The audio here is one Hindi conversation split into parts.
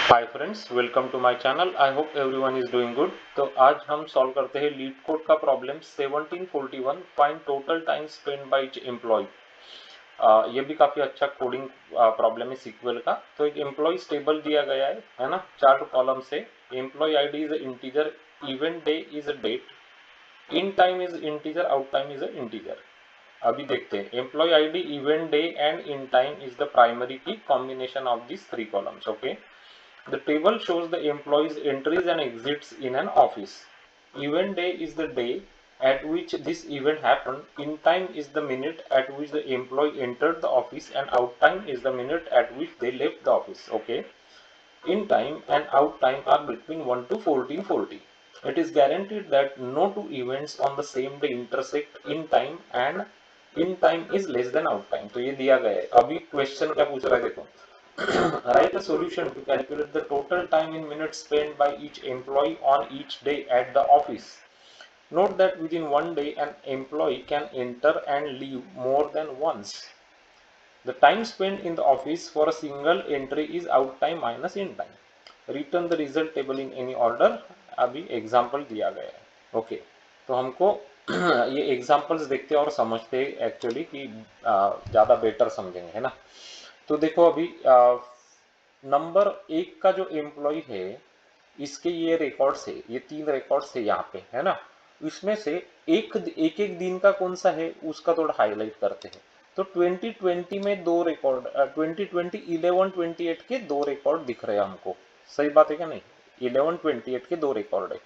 Hi friends, welcome to my channel. I hope everyone is doing good. तो आज हम सॉल्व करते हैं लीड कोड का problem 1741, find total time spend by each employee. ये भी काफी अच्छा कोडिंग प्रॉब्लम है सीक्वल का। तो एक एम्प्लॉय टेबल दिया गया है ना, 4 कॉलम से। Employee ID is integer, event day is date, in time is integer, out time is integer. अभी देखते हैं employee ID, event day and in time is the primary key combination of this 3 columns. Okay. The table shows the employees' entries and exits in an office. Event day is the day at which this event happened. In time is the minute at which the employee entered the office, and out time is the minute at which they left the office. Okay. In time and out time are between 1 to 1440. It is guaranteed that no two events on the same day intersect in time, and in time is less than out time. तो ये दिया गया है। अभी क्वेश्चन क्या पूछ रहा है देखो। Write a solution to calculate the total time in minutes spent by each employee on each day at the office. Note that within one day an employee can enter and leave more than once. The time spent in the office for a single entry is out time minus in time. Return the result table in any order. अभी एग्जाम्पल दिया गया है। ओके, तो हमको ये एग्जाम्पल्स देखते और समझते एक्चुअली कि ज़्यादा बेटर समझेंगे, है ना। तो देखो अभी नंबर 1 का जो एम्प्लॉय है, इसके ये रिकॉर्ड्स है, ये 3 रिकॉर्ड्स है यहाँ पे, है ना। इसमें से एक एक दिन का कौन सा है उसका थोड़ा हाईलाइट करते हैं। तो 2020 में 2 रिकॉर्ड, 2020 11/28 के 2 रिकॉर्ड दिख रहे हैं हमको। सही बात है क्या नहीं? 11/28 के 2 रिकॉर्ड है।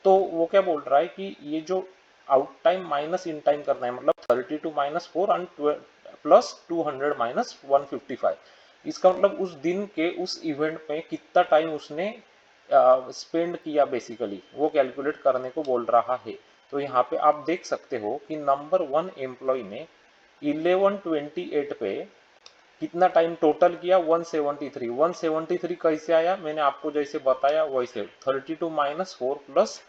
तो वो क्या बोल रहा है कि ये जो out time minus in time करना है, मतलब 32 माइनस 4 एंड प्लस 200 माइनस 155। इसका मतलब उस दिन के उस इवेंट में कितना टाइम उसने स्पेंड किया, बेसिकली वो कैलकुलेट करने को बोल रहा है। तो यहाँ पे आप देख सकते हो कि नंबर 1 एम्प्लॉय ने 11/28 पे कितना टाइम टोटल किया, 173। 173 कैसे आया, मैंने आपको जैसे बताया वैसे 32 माइनस 4 प्लस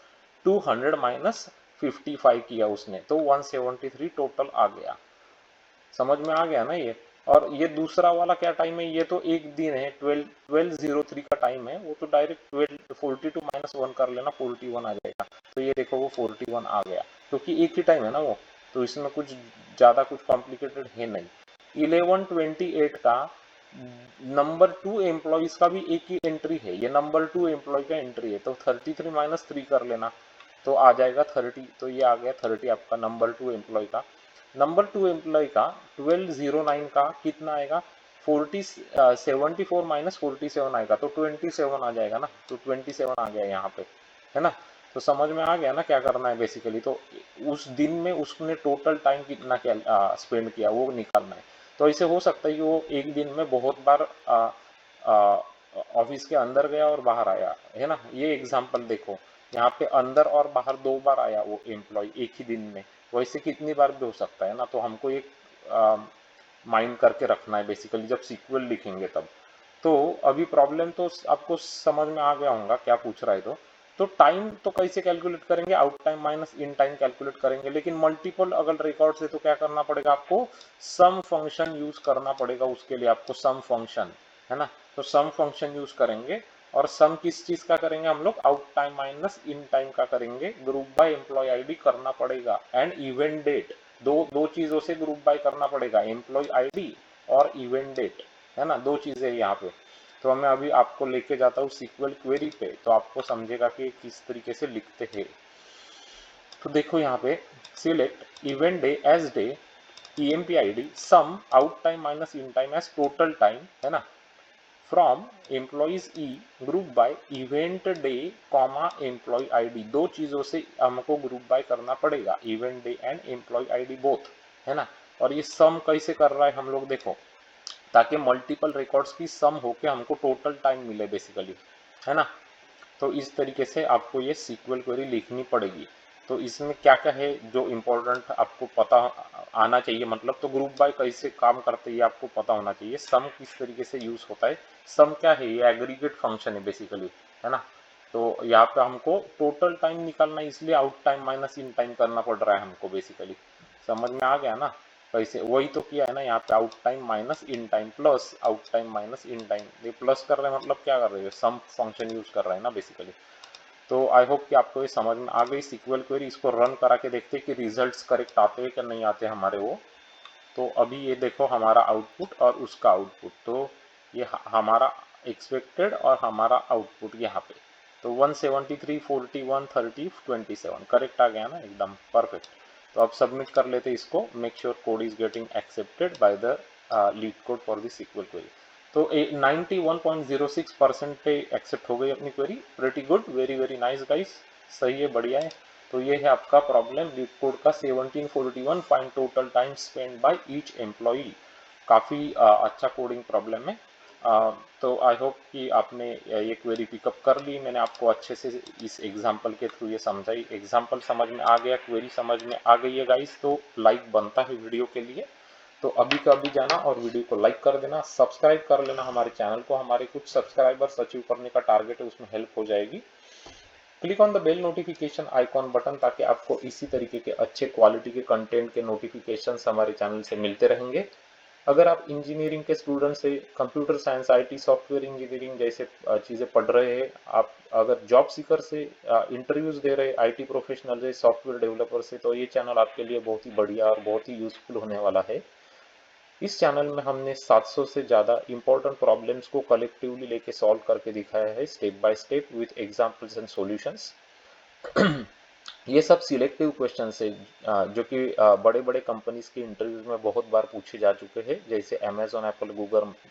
200 माइनस 55 किया उसने, तो 173 टोटल आ गया। समझ में आ गया ना ये। और ये दूसरा वाला क्या टाइम है, ये तो एक दिन है, 12:03 का टाइम है। वो तो डायरेक्ट 12 42 माइनस 1 कर लेना, 41 आ जाएगा। तो ये देखो वो 41 आ गया, क्योंकि एक ही टाइम है ना वो, तो इसमें कुछ ज्यादा कुछ कॉम्प्लिकेटेड है नहीं। 11/28 का नंबर 2 एम्प्लॉयज का भी एक ही एंट्री है, ये नंबर 2 एम्प्लॉय का एंट्री है। तो 33 माइनस 3 कर लेना, तो आ जाएगा 30। तो ये आ गया 30 आपका नंबर 2 एम्प्लॉय का। नंबर 2 एम्प्लॉय का 1209 का कितना आएगा, 74 माइनस 47 आएगा, तो 27 आ जाएगा ना। तो 27 आ गया यहाँ पे, है ना। तो समझ में आ गया ना क्या करना है बेसिकली। तो उस दिन में उसने टोटल टाइम कितना क्या स्पेंड किया वो निकालना है। तो ऐसे हो सकता है कि वो एक दिन में बहुत बार ऑफिस के अंदर गया और बाहर आया, है ना। ये एग्जांपल देखो, यहाँ पे अंदर और बाहर 2 बार आया वो एम्प्लॉय एक ही दिन में। वैसे कितनी बार भी हो सकता है ना। तो हमको एक माइंड करके रखना है बेसिकली जब सीक्वल लिखेंगे तब। तो अभी प्रॉब्लम तो आपको समझ में आ गया होगा क्या पूछ रहा है। तो टाइम तो कैसे कैलकुलेट करेंगे, out time minus in time calculate करेंगे। लेकिन मल्टीपल अगर रिकॉर्ड है तो क्या करना पड़ेगा आपको, सम फंक्शन यूज करना पड़ेगा। उसके लिए आपको सम फंक्शन, है ना। तो सम फंक्शन यूज करेंगे। और सम किस चीज का करेंगे हम लोग, out time minus in time का करेंगे। ग्रुप बाय एम्प्लॉय आईडी करना पड़ेगा एंड इवेंट डेट, दो दो चीजों से ग्रुप बाय करना पड़ेगा, एम्प्लॉय आईडी और इवेंट डेट, है ना। 2 चीजें यहाँ पे। तो मैं अभी आपको लेके जाता हूँ सीक्वल क्वेरी पे, तो आपको समझेगा कि किस तरीके से लिखते हैं। तो देखो यहाँ पे select event day as day, EMP ID, sum out time minus in time as total time, है ना, from employees E group by event day comma employee ID. 2 चीजों से हमको ग्रुप बाय करना पड़ेगा, event day and employee ID both, है ना। और ये सम कैसे कर रहा है हम लोग देखो, ताकि मल्टीपल रिकॉर्ड्स की सम होके हमको टोटल टाइम मिले बेसिकली, है ना। तो इस तरीके से आपको ये सीक्वल क्वेरी लिखनी पड़ेगी। तो इसमें क्या क्या है जो इम्पोर्टेंट आपको पता आना चाहिए, मतलब तो ग्रुप बाय कैसे काम करते हैं ये आपको पता होना चाहिए। सम किस तरीके से यूज होता है, सम क्या है, ये एग्रीगेट फंक्शन है बेसिकली, है ना। तो यहाँ पे हमको टोटल टाइम निकालना है, इसलिए out time minus in time करना पड़ रहा है हमको बेसिकली। समझ में आ गया ना। वैसे वही तो किया है ना यहाँ पे, out time minus in time plus out time minus in time. ये प्लस कर रहे हैं मतलब क्या कर रहे हैं, सम फंक्शन यूज कर रहे हैं ना बेसिकली। तो आई होप कि आपको ये समझ में आ गई सीक्वल क्वेरी। इसको रन करा के देखते हैं कि रिजल्ट्स करेक्ट आते हैं कि नहीं आते हमारे वो। तो अभी ये देखो हमारा आउटपुट और उसका आउटपुट, तो ये हमारा एक्सपेक्टेड और हमारा आउटपुट यहाँ पे, तो 173, 41, 30, 27 करेक्ट आ गया ना, एकदम परफेक्ट। तो अब सबमिट कर लेते इसको। Make sure code is getting accepted by the leet code for the SQL query. तो 91.06% पे एक्सेप्ट हो गई अपनी query. Pretty good, very very nice guys, सही है, बढ़िया है। तो ये है आपका प्रॉब्लम लीड कोड का 1741 find total time spend by each employee. काफ़ी अच्छा कोडिंग प्रॉब्लम है। तो आई होप कि आपने ये क्वेरी पिकअप कर ली। मैंने आपको अच्छे से इस एग्जांपल के थ्रू ये समझाई। एग्जांपल समझ में आ गया, क्वेरी समझ में आ गई है गाइस, तो लाइक बनता है वीडियो के लिए। तो अभी का अभी जाना और वीडियो को लाइक कर देना, सब्सक्राइब कर लेना हमारे चैनल को। हमारे कुछ सब्सक्राइबर्स अचीव करने का टारगेट है, उसमें हेल्प हो जाएगी। Click on the bell notification icon button, ताकि आपको इसी तरीके के अच्छे क्वालिटी के कंटेंट के नोटिफिकेशन हमारे चैनल से मिलते रहेंगे। अगर आप इंजीनियरिंग के स्टूडेंट से, computer science, IT, software engineering जैसे चीज़ें पढ़ रहे हैं, आप अगर जॉब सीकर से इंटरव्यूज दे रहे आईटी प्रोफेशनल से, सॉफ्टवेयर डेवलपर से, तो ये चैनल आपके लिए बहुत ही बढ़िया और बहुत ही यूजफुल होने वाला है। इस चैनल में हमने 700 से ज़्यादा इंपॉर्टेंट प्रॉब्लम्स को कलेक्टिवली लेके सॉल्व करके दिखाया है, step by step with examples and solutions. ये सब सिलेक्टिव क्वेश्चन है, जो कि बड़े बड़े कंपनीज के इंटरव्यूज में बहुत बार पूछे जा चुके हैं, जैसे अमेजोन, एप्पल,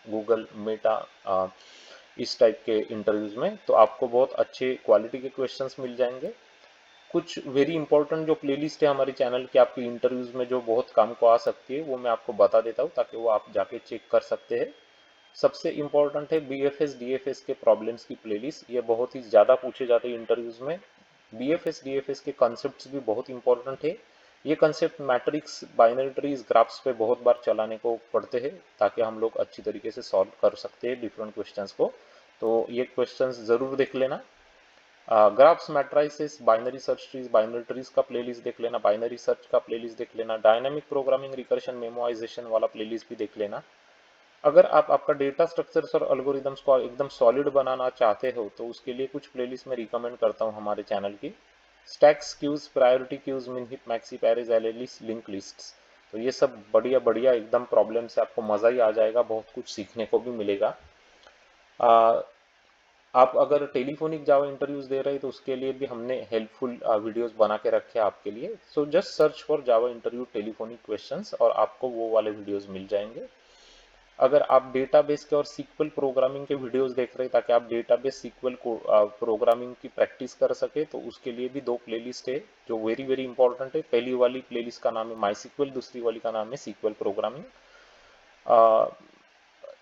गूगल मेटा, इस टाइप के इंटरव्यूज में। तो आपको बहुत अच्छे क्वालिटी के क्वेश्चंस मिल जाएंगे। कुछ वेरी इंपॉर्टेंट जो प्लेलिस्ट है हमारे चैनल की, आपके इंटरव्यूज में जो बहुत काम को आ सकती है, वो मैं आपको बता देता हूँ, ताकि वो आप जाके चेक कर सकते हैं। सबसे इम्पोर्टेंट है बीएफएस डीएफएस के प्रॉब्लम्स की प्लेलिस्ट। ये बहुत ही ज़्यादा पूछे जाते हैं इंटरव्यूज में। बीएफएस डीएफएस के कॉन्सेप्ट्स भी बहुत इंपॉर्टेंट है। ये concept matrix, binary trees, graphs पे बहुत बार चलाने को पड़ते हैं, ताकि हम लोग अच्छी तरीके से सॉल्व कर सकते हैं डिफरेंट क्वेश्चंस को। तो ये क्वेश्चंस ज़रूर देख लेना। Graphs, matrices, binary search trees, binary trees का प्लेलिस्ट देख लेना, बाइनरी सर्च का प्लेलिस्ट देख लेना, डायनामिक प्रोग्रामिंग, रिकर्शन, मेमोइजेशन वाला प्लेलिस्ट भी देख लेना। अगर आप आपका डेटा स्ट्रक्चर्स और एल्गोरिदम्स को एकदम सॉलिड बनाना चाहते हो, तो उसके लिए कुछ प्लेलिस्ट मैं रिकमेंड करता हूँ हमारे चैनल की। Stacks, queues, priority queues, min heap, maxi, pairs, एलएलिस, लिंक लिस्ट्स। तो ये सब बढ़िया बढ़िया एकदम प्रॉब्लम से आपको मज़ा ही आ जाएगा, बहुत कुछ सीखने को भी मिलेगा। आप अगर टेलीफोनिक जावा इंटरव्यूज दे रहे हैं, तो उसके लिए भी हमने हेल्पफुल वीडियोस बना के रखे हैं आपके लिए। So just search for Java interview telephonic questions और आपको वो वाले वीडियोस मिल जाएंगे। अगर आप डेटाबेस के और सीक्वल प्रोग्रामिंग के वीडियोस देख रहे हैं, ताकि आप डेटाबेस सीक्वल को प्रोग्रामिंग की प्रैक्टिस कर सके, तो उसके लिए भी दो प्लेलिस्ट है जो वेरी वेरी इंपॉर्टेंट है। पहली वाली प्लेलिस्ट का नाम है माई सीक्वल, दूसरी वाली का नाम है SQL programming.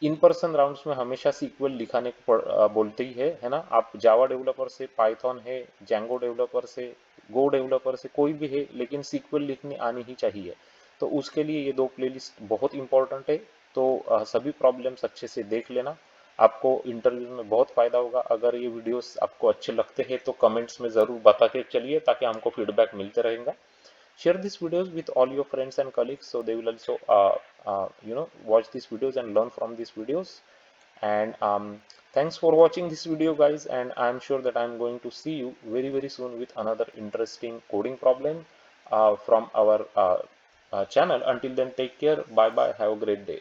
In person rounds में हमेशा सीक्वल लिखाने को बोलते ही है ना। आप जावा डेवलपर से, पाइथन है, जैंगो डेवलपर से, गो डेवलपर से, कोई भी है, लेकिन सीक्वल लिखनी आनी ही चाहिए। तो उसके लिए ये दो प्लेलिस्ट बहुत इंपॉर्टेंट है। तो सभी प्रॉब्लम्स अच्छे से देख लेना, आपको इंटरव्यू में बहुत फायदा होगा। अगर ये वीडियोस आपको अच्छे लगते हैं तो कमेंट्स में ज़रूर बता के चलिए, ताकि हमको फीडबैक मिलते रहेगा। Share these videos with all your friends and colleagues, so they will also watch these videos and learn from these videos. And thanks for watching this video guys, and I'm sure that I'm going to see you very very soon with another interesting coding problem from our channel. Until then, take care, bye bye, have a great day.